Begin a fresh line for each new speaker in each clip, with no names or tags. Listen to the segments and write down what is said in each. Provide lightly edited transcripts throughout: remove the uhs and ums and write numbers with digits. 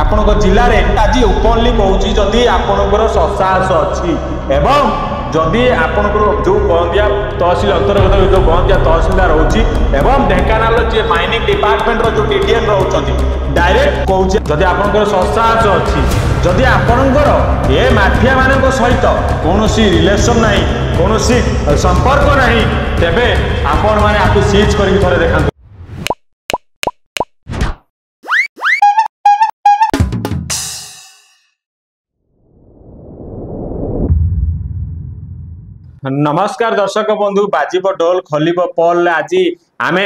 आपण जिले में आज ओपनली कहूँ जदि आपणकर ससाहस अच्छी एवं जदि आपणकर जो गंदिया तहसिल अंतर्गत जो गंदिया तहसिलदार रोचे एवं ढेंकानाल जी माइनिंग डिपार्टमेंट जो टीडीएन रोचे डायरेक्ट कहूँ जदि आपणकर ससाहस अच्छी जदि आपणकर ए माफिया मान सहित कौन रिलेसन ना कौन संपर्क ना तेरे आपण मैंने आपको सीज कर थे देखा। नमस्कार दर्शक बंधु बाजीब ढोल खोल पोल आज आम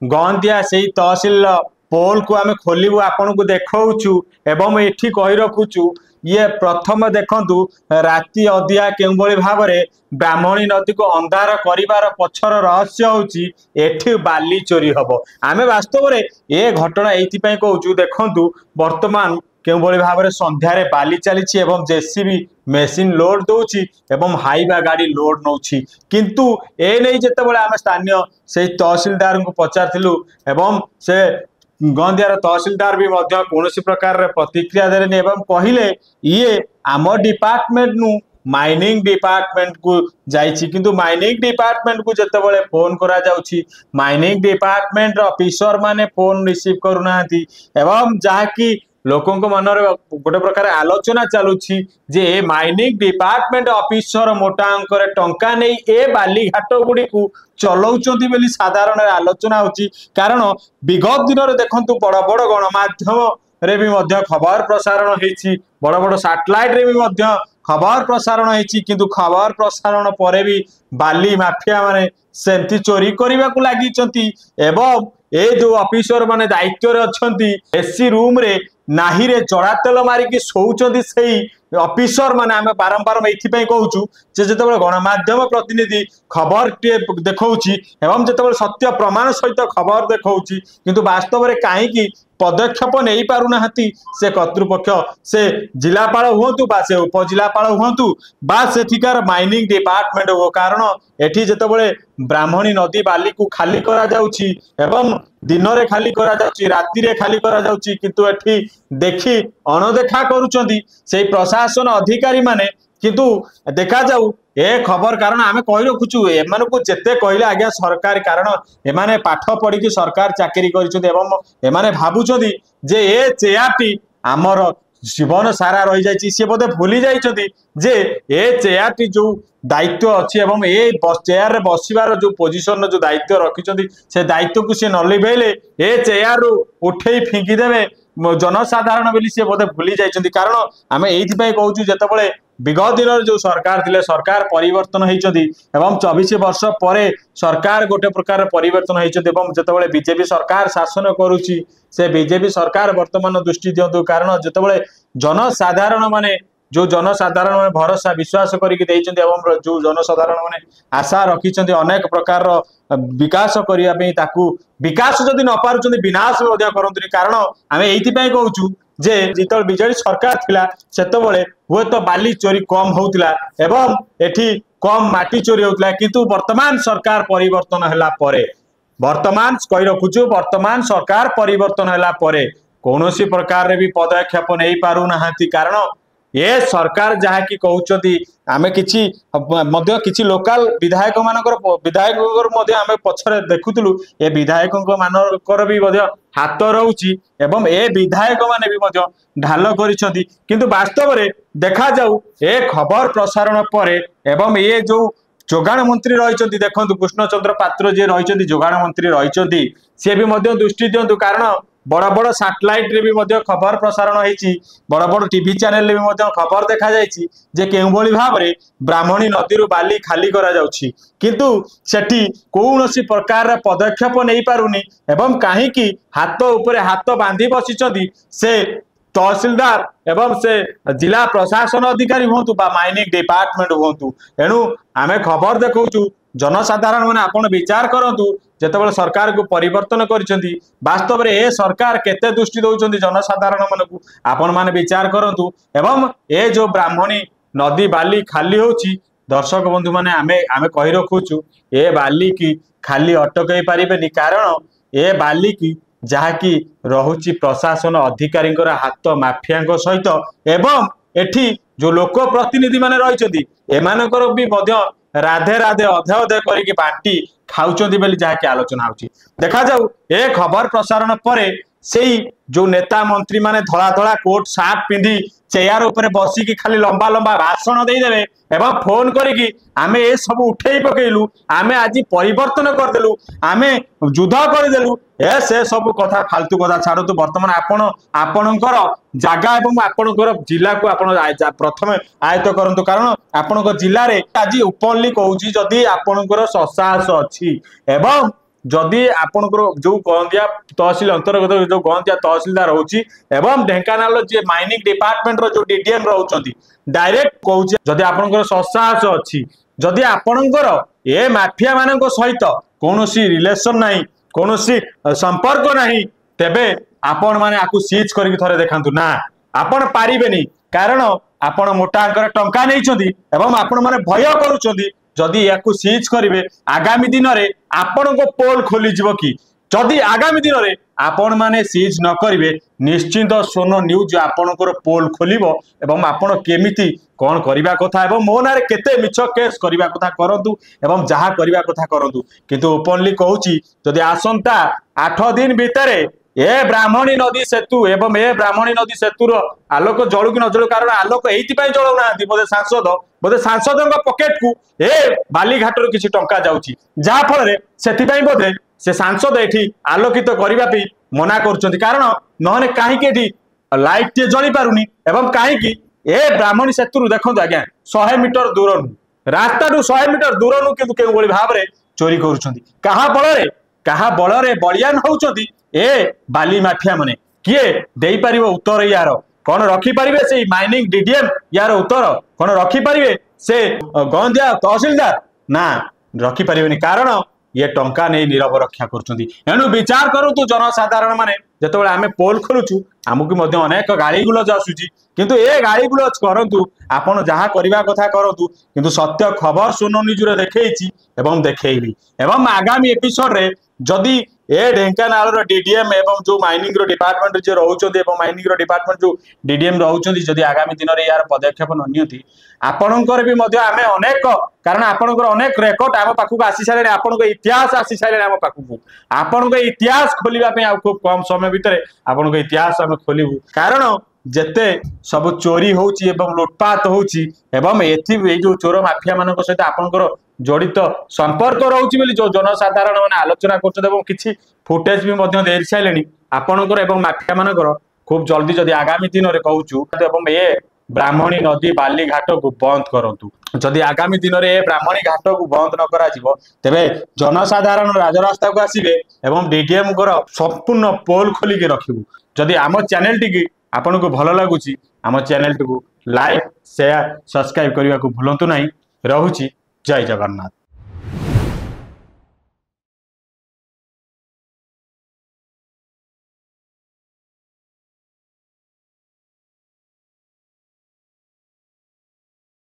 गंदिया से तहसिल पोल को आम खोलू आपन को देखु एवं एठी कही रखुचु ये प्रथम देखु राति अदिया के भाव में ब्राह्मणी नदी को अंधार कर पछर रहस्य होची एठी बाली चोरी हम आम वास्तव में ये घटना ये कहूँ देखु वर्तमान केउ भाव में संध्यारे बाली चली जेसीबी मेसीन लोड दौची एवं हाइवा गाड़ी लोड नौ किंतु ए नहीं जितेबाला आम स्थानीय से तहसिलदार को पचारू एवं से गंदियार तहसिलदार भी कौन प्रकार प्रतिक्रिया देने कहले ये आम डिपार्टमेंट नु माइनिंग डिपार्टमेंट को जाइछि किंतु माइनिंग डिपार्टमेंट को जितेबाला फोन करा जाउछि माइनिंग डिपार्टमेंट ऑफिसर माने फोन रिसीव करूना एवं जहाँकि लोकों मन गोटे प्रकार आलोचना चलुछि जे माइनिंग डिपार्टमेंट ऑफिसर मोटा अंक टंका नहीं ए बाली घाट गुड़ी को चलाउछंती बोली साधारण आलोचना होछि कारण विगत दिन में देखंतु बड़ बड़ गणमाध्यम रे भी मध्य खबर प्रसारण होइछि बड़ बड़ सैटेलाइट रे भी मध्य खबर प्रसारण होइछि किंतु खबर प्रसारण परे भी बाली माफिया माने सेंती चोरी करबा को लागिचंती एवं ए जो ऑफिसर माने दायित्व रे अछंती एसी रूम रे नाही रे जड़ा तेल मारिकी शोचंती सेही ऑफिसर माने आमे बारंबार एथि कहूँ जे गणमाध्यम प्रतिनिधि खबर टे देखौछि एवं जेतेबेले सत्य प्रमाण सहित खबर देखौछि किंतु वास्तव में कहीं पदक्षेप नहीं पारुना से कर्तृपक्ष से जिलापाल हुंतु बा से उपजिलापाल हुंतु बा सेठिकार माइनिंग डिपार्टमेंट हो कारण एठी जेतेबेले ब्राह्मणी नदी बाली को खाली करा जाउछि एवं दिन रे खाली करा जाउछि राति रे खाली करा जाउछि किंतु एठी देखि अणदेखा करूचंती से प्रशासन अधिकारी माने किंतु देखा जाऊ ए खबर कारण आमे कहि रखुचु एमान को जेते कहले आज्ञा सरकार कारण एमाने पाठ पढ़ी कि सरकार चाकरी करिसथि एवं एमाने भाबुचथि जे ए चेयारटी आमर जीवन सारा रही जाइछि से बोधे भूली जाइछथि जे ए चेयारटी जो दायित्व अच्छी एवं ए चेयर रे बसिबार जो पोजिशन जो दायित्व रखिछथि से दायित्व को से न लिभेले ए चेयर रो उठेई फिंगी देबे जनसाधारण बोली सी बोधे भूली जाइछथि कारण आम ये कहूँ जितेबाला विगत दिन जो सरकार थिले सरकार परिवर्तन होती एवं 24 वर्ष पर सरकार गोटे प्रकार परिवर्तन होती जितेबाला बीजेपी सरकार शासन करुच्ची से बीजेपी सरकार वर्तमान दृष्टि दिंतु कारण जितेबाला जनसाधारण माने जो जनसाधारण मैंने भरोसा विश्वास करके जो जनसाधारण मैंने आशा रखिंट अनेक प्रकार विकास करने विकास जदि न पार्टी विनाश करते कारण आम ये कहूँ जे जिते बिजेडी सरकार थिला सेतबेले हुए तो बाली चोरी कम होउतिला एवं एठी कम माटी चोरी होउतिला किंतु वर्तमान सरकार परिवर्तन होला परे वर्तमान कहि रखुछु वर्तमान सरकार परिवर्तन होला परे कौनसी प्रकार रे भी पदक्षेप नहीं पारु नाहांती कारण ये सरकार जहाँ कि कहते आम कि लोकाल विधायक मानकर विधायक आम पछरे देखुलु ए विधायक मानकर भी हाथ रोची एवं ए विधायक माने भी ढाल करिसेंती किंतु वास्तव में देखा जाऊ ए खबर प्रसारण पर एवं ये जो जोगाण मंत्री रही देखो कृष्णचंद्र पात्र जी रही जोगाण मंत्री रही सी भी दृष्टि दिंतु कारण बड़ बड़ सैटेलाइट रे भी खबर प्रसारण होती बड़ बड़ टीवी चैनल भी खबर देखा जे केउ भाव में ब्राह्मणी नदी बाली खाली करा जाउछि किंतु सेठी कौनसी प्रकार पदक्षेप नहीं पारुनी एवं कहीं हाथ उपरे हाथ बांधी बसिचंती से तहसिलदार एवं से जिला प्रशासन अधिकारी हूँ माइनिंग डिपार्टमेंट हूँ एणु आम खबर देखु जनसाधारण मैंने आपन विचार करतु जितेबाला सरकार को परिवर्तन करिसेंती वास्तव में ए सरकार केते दृष्टि दौरान जनसाधारण मानक आपण माने विचार करतु एवं ए जो ब्राह्मणी नदी बाली खाली होची दर्शक बंधु माने आमे कहि रखुचु ए बाली की खाली अटकई पारिबेनी कारण ए बाली की जहाँकि रहुची प्रशासन अधिकारी हाथ माफिया सहित एवं एठी जो लोक प्रतिनिधि माने रही एमानकर भी राधे राधे अधे अधे करके बांटी खाऊंट बोली जहाँकि आलोचना होची देखा जाऊ ए खबर प्रसारण पर से जो नेता मंत्री माने धड़ा धड़ा कोट सार्ट पिंधि चेयर ऊपर बसिकी खाली लंबा लंबा भाषण देदेवे एवं फोन करिकी आमे ए सब उठेई पकेलु आमे आज परिवर्तन करदेलु आमे युद्ध करदेलु ए से सब कथा फालतू कथा छाड़तु वर्तमान आपणकर जागा एवं आपणकर जिला को आपण प्रथम आयत्त करंतु कारण आपणकर जिल्ला रे आज ओपनली कहूची जदी आपणकर ससाहस अछि एवं जदि आपणकर जो गंदिया तहसिल अंतर्गत जो गंदिया तहसिलदार होची एवं ढेंकानाल जे माइनिंग डिपार्टमेंट रो जो डीडीएम रहउचंती डायरेक्ट कहूची जदि आपणकर ससाहस अछि जदि आपणकर ए माफिया मानक सहित कोनोसी रिलेशन नाही कोनोसी संपर्क नाही तेबे आपण माने आकु सीज करके थरे देखांतु ना आपण पारिबेनी कारण आपण मोटा अंकर टंका नैचंती एवं आपण माने भय करूचंती जदि याकु सीज करिवे आगामी दिन रे आपण को पोल खोली जीव कि जदि आगामी दिन रे आपण माने सीज न करिवे निश्चित सोनो न्यूज आपणकर पोल खोलिबो एवं आपण केमिति कौन करबा कथा एवं मो नारे केते मिछ केस करबा कथा करंतु एवं जहा करबा कथा करंतु किंतु ओपनली कहूची जदि आसंता 8 दिन भितरे ए ब्राह्मणी नदी सेतु एवं ए ब्राह्मणी नदी सेतुर आलोक जलू कि न जलू कारण आलोक एइथिपाई जळौ नांती बोधे सांसद पकेट को ए बालीघाट किसी टंका जाउची जहा फल से बोधे से सांसद एठी आलोकित करबा पे मना करछंती कारण नहने काहे के एठी लाइट टे जळी पारुनी एवं काहे की ए ब्राह्मणी सेतु देखंतु आज्ञा 100 मीटर दूर रास्ता 100 मीटर दूर नु किंतु केउ बोली भाबरे चोरी करूछंती कहा बଳରେ बलियान होउछंती ए बाली माफिया माने किए देई परिबो उत्तर यार कौन रखी पारिबे से माइनिंग डीडीएम यार उत्तर कौन रखी पारिबे से गंदिया तहसीलदार ना रखी पारिबेनी कारण ये टंका नहीं नीरव रक्षा करछंती एनु विचार करंतु जनसाधारण माने जेतबेले आमे पोल खोलुछु आमुक मध्ये अनेक गाली गुलज आसुची किंतु ए गाली गुलज करंतु आपण जहा करबा कथा करंतु किंतु सत्य खबर सुनो निजुरे देखैछि एवं देखैली एवं आगामी एपिसोड रे जदि ए ढेंकानाल डीडीएम एवं जो माइनिंग डिपार्टमेंट जो रोचंती एवं माइनिंग डिपार्टमेंट जो डीडीएम रोचंती जदि आगामी दिन रे यार पदक्षेप न नियति आपणकर भी मध्ये आमे अनेक कारण आपणकर अनेक रेकॉर्ड आम पाखु आसी सारे आपणक इतिहास आसी सारे आम पाखु आपणक इतिहास खोलिबा पे आ खूब कम समय भितर आपणक इतिहास आम खोलिबु कारण जेते सब चोरी होउची एवं लुटपाट होउची एवं एथि जो चोर माफिया मानक सहित आपणकर जड़ित संपर्क रोची बोली जो जनसाधारण मैंने आलोचना कर किसी फुटेज भी दे सारे आपणकर एवं माफिया मानकर खूब जल्दी जदि आगामी दिन में कहूँ ये ब्राह्मणी नदी बालीघाट को बंद करूँ जदि आगामी दिन में ब्राह्मणी घाट को बंद न करा तेबे जनसाधारण राजरास्ता को आसवे एवं डीडीएम संपूर्ण पोल खोलिक रखू जदि आम चैनल टी आपन को भल लगुच आम channel T like share subscribe करने को भूलु ना। रहुची जय जगन्नाथ।